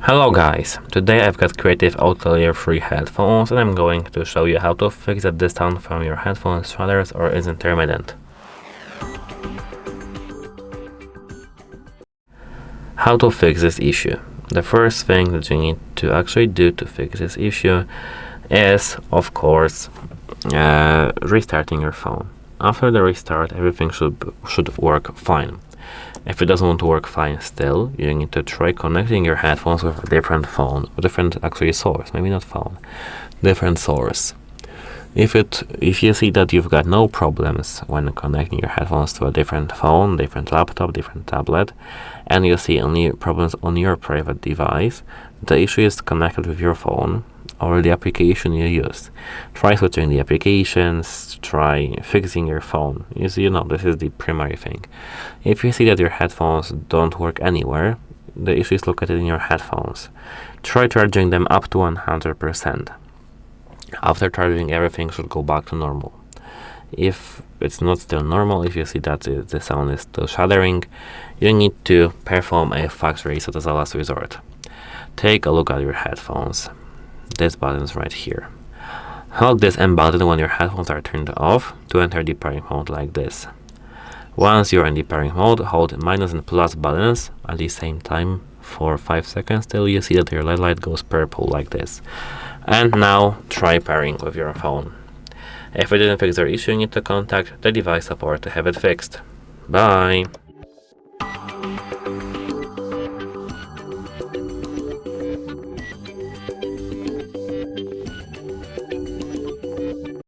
Hello guys, today I've got Creative Outlier free headphones and I'm going to show you how to fix the distance from your headphones shutters or is intermittent. How to fix this issue? The first thing that you need to actually do to fix this issue is, of course, restarting your phone. After the restart, everything should work fine. If it doesn't want to work fine still, you need to try connecting your headphones with a different phone, a different actually source, maybe not phone, different source. If you see that you've got no problems when connecting your headphones to a different phone, different laptop, different tablet, and you see only problems on your private device, the issue is connected with your phone or the application you use. Try switching the applications, try fixing your phone. This is the primary thing. If you see that your headphones don't work anywhere, the issue is located in your headphones. Try charging them up to 100%. After charging, everything should go back to normal. If it's not still normal, if you see that the sound is still shuddering, you need to perform a factory reset as a last resort. Take a look at your headphones. This button is right here. Hold this M button when your headphones are turned off to enter the pairing mode like this. Once you're in the pairing mode, hold minus and plus buttons at the same time for 5 seconds till you see that your LED light goes purple like this. And now try pairing with your phone. If it didn't fix your issue, you need to contact the device support to have it fixed. Bye!